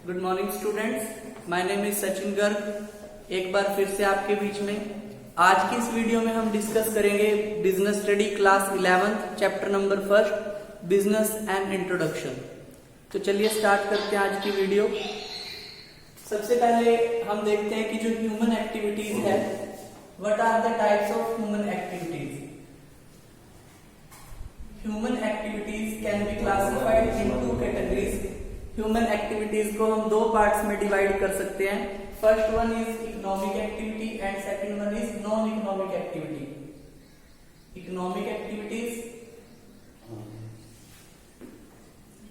Good morning students, my name is Sachin Garg. एक बार फिर से आपके बीच में आज की इस वीडियो में हम डिस्कस करेंगे business study class 11th chapter number 1 business and introduction. तो चलिए स्टार्ट करते हैं आज की वीडियो। सबसे पहले हम देखते हैं कि जो ह्यूमन एक्टिविटीज है, what are the types of human activities. Human activities can be classified into categories. Human activities को हम दो पार्ट्स में डिवाइड कर सकते हैं। First one is economic activity and second one is non economic activity. Economic activities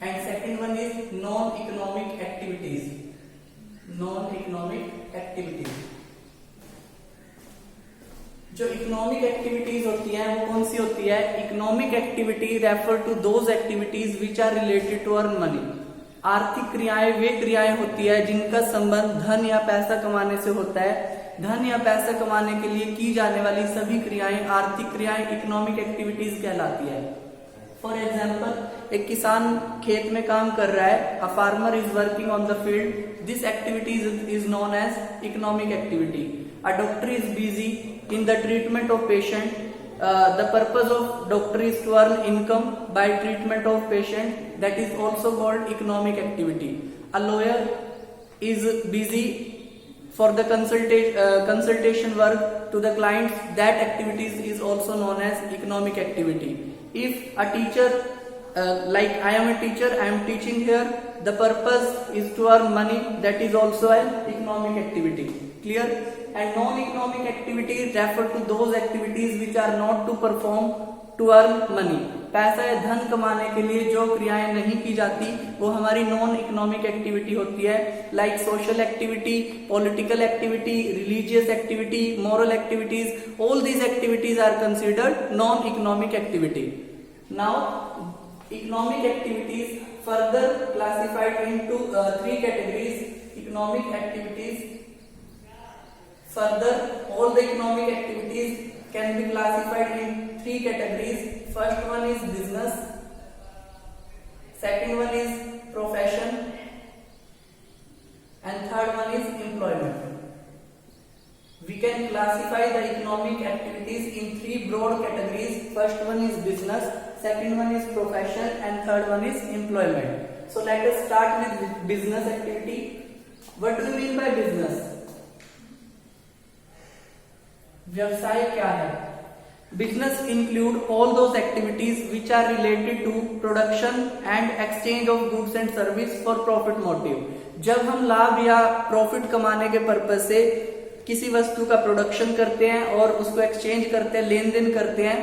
and second one is non economic activities. Non economic activities, जो economic activities होती हैं वो कौन सी होती है? Economic activity refer to those activities which are related to earn money. आर्थिक क्रियाएं वे क्रियाएं होती है जिनका संबंध धन या पैसा कमाने से होता है। धन या पैसा कमाने के लिए की जाने वाली सभी क्रियाएं आर्थिक क्रियाएं इकोनॉमिक एक्टिविटीज कहलाती है। फॉर एग्जाम्पल, एक किसान खेत में काम कर रहा है, a farmer is working on the field, this activity is known as economic activity. A doctor is busy in the treatment of patient. The purpose of doctor is to earn income by treatment of patient, that is also called economic activity. A lawyer is busy for the consultation work to the clients, that activities is also known as economic activity. If a teacher like I am a teacher, I am teaching here, the purpose is to earn money, that is also an economic activity. Clear? And non-economic activities refer to those activities which are not to perform to earn money. पैसा या धन कमाने के लिए जो क्रियाएं नहीं की जाती वो हमारी नॉन इकोनॉमिक एक्टिविटी होती है, like social activity, political activity, religious activity, moral activities. All these activities are considered non economic activity. Now economic activities further classified into three categories. Economic activities, further all the economic activities can be classified in three categories. First one is business, second one is profession, and third one is employment. We can classify the economic activities in three broad categories. First one is business, second one is profession, and third one is employment. So let us start with business activity. What do you mean by business? व्यवसाय क्या है? Business include all those activities which are related to production and exchange of goods and service for profit motive. जब हम लाभ या profit कमाने के purpose से किसी वस्तु का प्रोडक्शन करते हैं और उसको एक्सचेंज करते हैं, लेन देन करते हैं,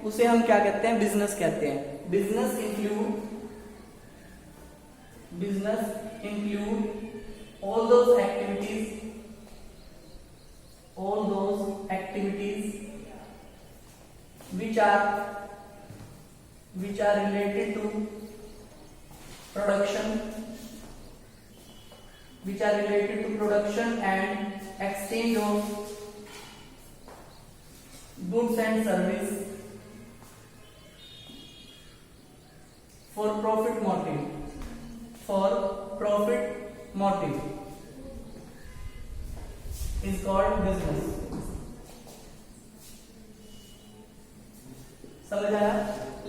उसे हम क्या कहते हैं? बिजनेस कहते हैं। Business include all those activities which are related to production and exchange of goods and service for profit motive is called business. समझ आया?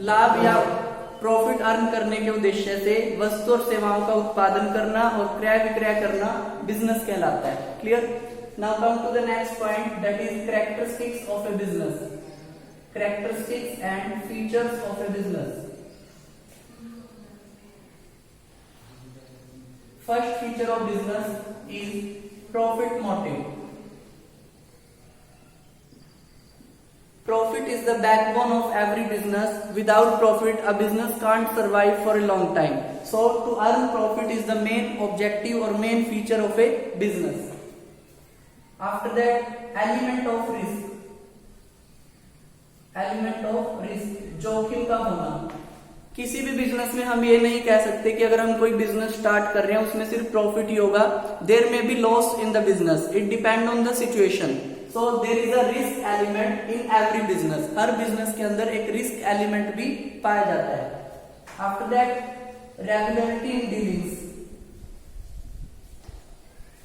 लाभ या प्रॉफिट अर्न करने के उद्देश्य से वस्तु और सेवाओं का उत्पादन करना और क्रय विक्रय करना बिजनेस कहलाता है। Clear? Now come to the next point, that is characteristics of a business. Characteristics and features of a business. First feature of business is profit motive. Profit is the backbone of every business. Without profit, a business can't survive for a long time. So, to earn profit is the main objective or main feature of a business. After that, element of risk, जोखिम का होना। किसी भी business में हम ये नहीं कह सकते कि अगर हम कोई बिजनेस स्टार्ट कर रहे हैं उसमें सिर्फ प्रॉफिट ही होगा। There may be loss in the business, it depend on the situation. So there is a risk element in every business. हर बिजनेस के अंदर एक रिस्क एलिमेंट भी पाया जाता है। After that, regularity in dealings.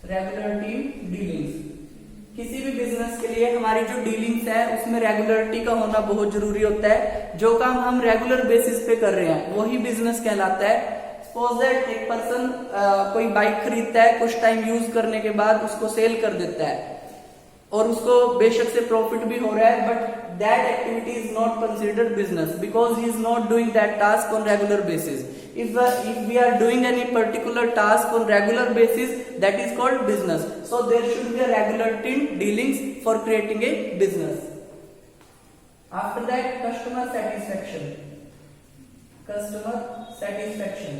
Regularity dealings. किसी भी बिजनेस के लिए हमारी जो डीलिंग्स है उसमें रेगुलरिटी का होना बहुत जरूरी होता है। जो काम हम रेगुलर बेसिस पे कर रहे हैं वही बिजनेस कहलाता है। सपोज दैट एक पर्सन कोई बाइक खरीदता है, कुछ टाइम यूज करने के बाद उसको सेल कर देता है और उसको बेशक से प्रॉफिट भी हो रहा है, but that activity is not considered business because he is not doing that task on regular basis. If we are doing any particular task on regular basis, that is called business. So there should be a regularity in dealings for creating a business. After that, customer satisfaction. Customer satisfaction.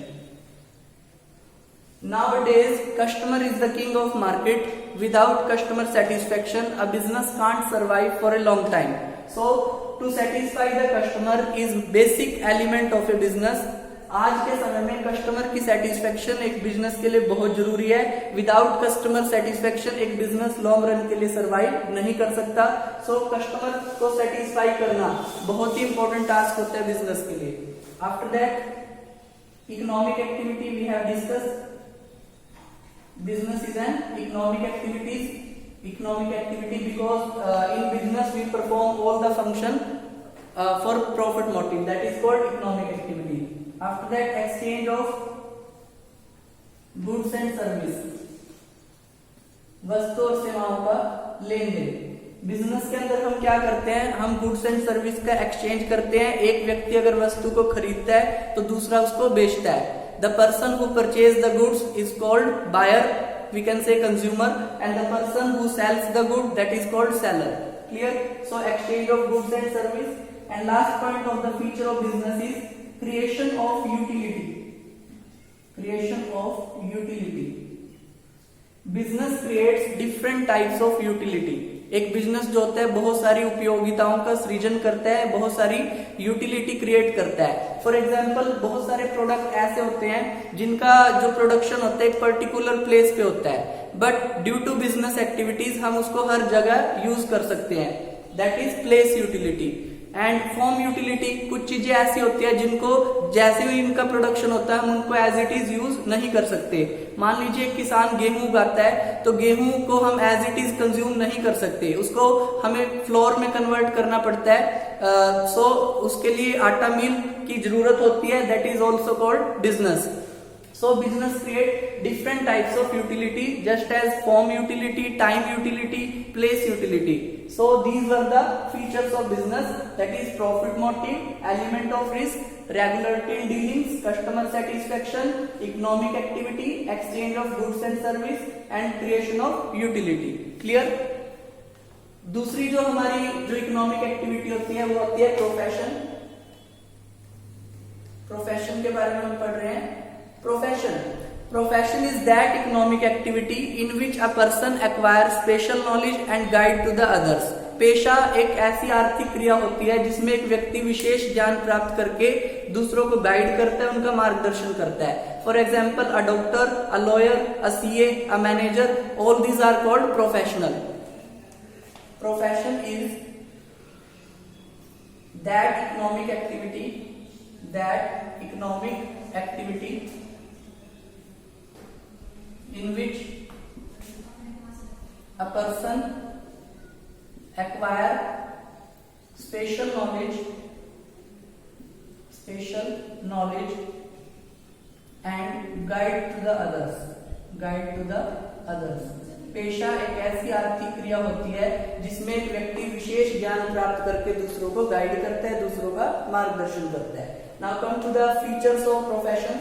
Nowadays, customer is the king of market. Without customer satisfaction, a business can't survive for a long time. So to satisfy the customer is basic element of a business. आज के समय में customer की satisfaction एक business के लिए बहुत जरूरी है। विदाउट कस्टमर सेटिस्फेक्शन एक बिजनेस लॉन्ग रन के लिए सरवाइव नहीं कर सकता। सो कस्टमर को सेटिस्फाई करना बहुत ही इंपॉर्टेंट टास्क होता है बिजनेस के लिए। After that economic activity we have discuss. Business is an economic activity because in business we perform all the function for profit motive, that is called economic activity. After that, exchange of goods and service, वस्तु और सेवाओं का लेन then. Business के अंदर हम क्या करते हैं, हम गुड्स एंड सर्विस का एक्सचेंज करते हैं। एक व्यक्ति अगर वस्तु को खरीदता है तो दूसरा उसको बेचता है। The person who purchase the goods is called buyer, we can say consumer, and the person who sells the good that is called seller. Clear? So exchange of goods and service. And last point of the feature of business is creation of utility. Creation of utility. Business creates different types of utility. एक business जो होता है बहुत सारी उपयोगिताओं का सृजन करता है, बहुत सारी यूटिलिटी क्रिएट करता है। फॉर एग्जाम्पल, बहुत सारे प्रोडक्ट ऐसे होते हैं जिनका जो प्रोडक्शन होता है एक पर्टिकुलर प्लेस पे होता है, but due to business activities हम उसको हर जगह यूज कर सकते हैं, that is place utility. And form utility, कुछ चीजें ऐसी होती है जिनको जैसे ही इनका प्रोडक्शन होता है हम उनको एज इट इज यूज नहीं कर सकते। मान लीजिए किसान गेहूं उगाता है तो गेहूं को हम एज इट इज कंज्यूम नहीं कर सकते, उसको हमें फ्लोर में कन्वर्ट करना पड़ता है। सो उसके लिए आटा मिल की जरूरत होती है, that is also called business. So business create different types of utility just as form utility, time utility, place utility. So these were the features of business, that is profit motive, element of risk, regularity in dealings, customer satisfaction, economic activity, exchange of goods and service and creation of utility. Clear? दूसरी जो हमारी जो economic activity होती है वो होती है profession. Profession के बारे में हम पढ़ रहे हैं। Profession is that economic activity in which a person acquires special knowledge and guide to the others. पेशा एक ऐसी आर्थिक क्रिया होती है जिसमें एक व्यक्ति विशेष ज्ञान प्राप्त करके दूसरों को गाइड करता है, उनका मार्गदर्शन करता है। For example, a doctor, a lawyer, a CA, a manager, all these are called professional. Profession is that economic activity in which a person acquire special knowledge and guide to the others. पेशा एक ऐसी आर्थिक क्रिया होती है जिसमें एक व्यक्ति विशेष ज्ञान प्राप्त करके दूसरों को गाइड करता है, दूसरों का मार्गदर्शन करता है। Now come to the features of profession.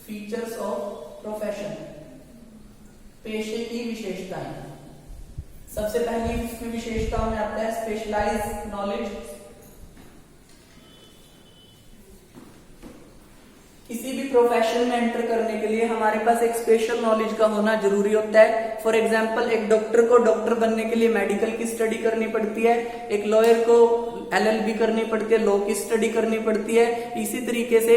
Features of profession, पेशे की विशेषताएं। सबसे पहली इसकी विशेषताओं में आता है स्पेशलाइज्ड नॉलेज। किसी भी प्रोफेशन में एंटर करने के लिए हमारे पास एक स्पेशल नॉलेज का होना जरूरी होता है। फॉर एग्जांपल, एक डॉक्टर को डॉक्टर बनने के लिए मेडिकल की स्टडी करनी पड़ती है, एक लॉयर को एलएलबी करनी पड़ती है, लॉ की स्टडी करनी पड़ती है। इसी तरीके से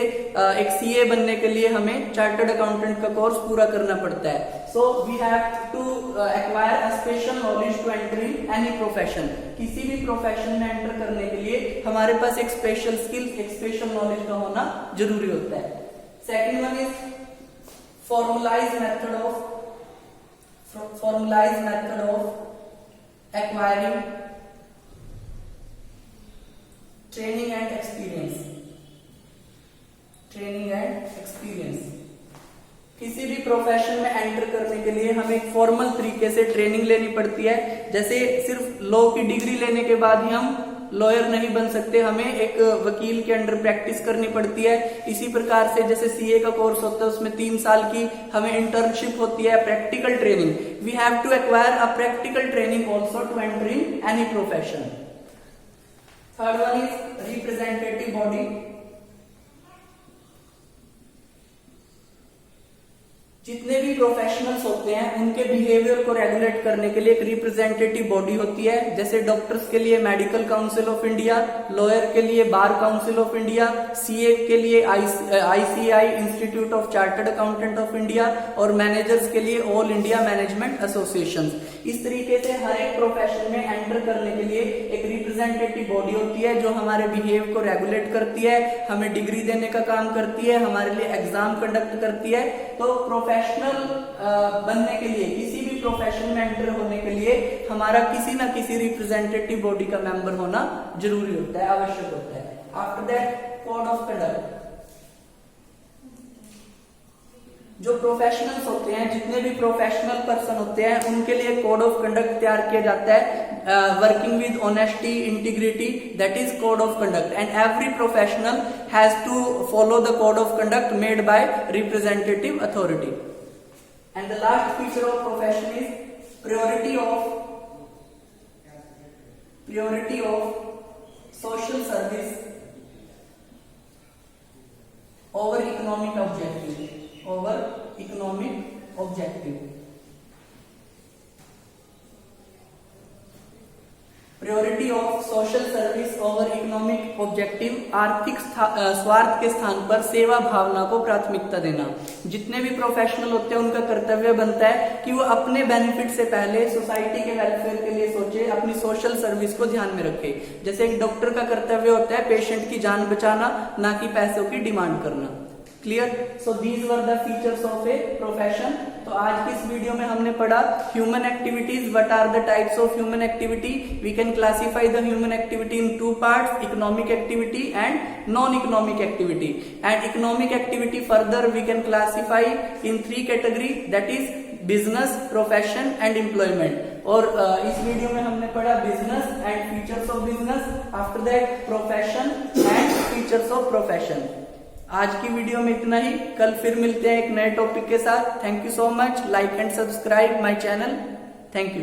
एक सीए बनने के लिए हमें चार्टर्ड अकाउंटेंट का कोर्स पूरा करना पड़ता है। So we have to acquire a special knowledge to enter in any profession. किसी भी प्रोफेशन में एंटर करने के लिए हमारे पास एक स्पेशल स्किल, एक स्पेशल नॉलेज का होना जरूरी होता है। Second one is formula formalized method of acquiring training and experience. किसी भी प्रोफेशन में एंटर करने के लिए हमें एक फॉर्मल तरीके से ट्रेनिंग लेनी पड़ती है। जैसे सिर्फ लॉ की डिग्री लेने के बाद ही हम लॉयर नहीं बन सकते, हमें एक वकील के अंडर प्रैक्टिस करनी पड़ती है। इसी प्रकार से जैसे सीए का कोर्स होता है उसमें 3 साल की हमें इंटर्नशिप होती है, practical training. We have to acquire a practical training also to enter in any profession. Third one is representative body. जितने भी प्रोफेशनल्स होते हैं उनके बिहेवियर को रेगुलेट करने के लिए एक रिप्रेजेंटेटिव बॉडी होती है। जैसे डॉक्टर्स के लिए medical council of India, lawyer के लिए bar council of India, CA के लिए ICI institute of chartered accountant of India और मैनेजर्स के लिए ऑल इंडिया मैनेजमेंट एसोसिएशन। इस तरीके से हर एक प्रोफेशन में एंटर करने के लिए एक रिप्रेजेंटेटिव बॉडी होती है जो हमारे बिहेव को रेगुलेट करती है, हमें डिग्री देने का काम करती है, हमारे लिए एग्जाम कंडक्ट करती है। तो प्रोफेशनल बनने के लिए, किसी भी प्रोफेशन में एंटर होने के लिए हमारा किसी ना किसी रिप्रेजेंटेटिव बॉडी का मेंबर होना जरूरी होता है, आवश्यक होता है। After that code of conduct. जो प्रोफेशनल्स होते हैं, जितने भी प्रोफेशनल पर्सन होते हैं उनके लिए कोड ऑफ कंडक्ट तैयार किया जाता है, working with honesty, integrity, that is code of conduct and every professional has to follow the code of conduct made by representative authority. And the last feature of profession is priority of social service over economic objective. Priority of social service over economic objective. आर्थिक स्वार्थ के स्थान पर सेवा भावना को प्राथमिकता देना। जितने भी प्रोफेशनल होते हैं उनका कर्तव्य बनता है कि वो अपने बेनिफिट से पहले सोसाइटी के वेलफेयर के लिए सोचे, अपनी सोशल सर्विस को ध्यान में रखे। जैसे एक डॉक्टर का कर्तव्य होता है पेशेंट की जान बचाना, ना कि पैसों की डिमांड करना। Clear? So these were the features of a profession. तो आज की इस वीडियो में हमने पढ़ा human activities, what are the types of human activity. We can classify the human activity in 2 parts, economic activity and non economic activity. And economic activity further we can classify in 3 category, that is business, profession and employment. और इस video में हमने पढ़ा business and features of business, after that profession and features of profession. आज की video में इतना ही, कल फिर मिलते हैं एक नए टॉपिक के साथ। Thank you so much, like and subscribe my channel. Thank you.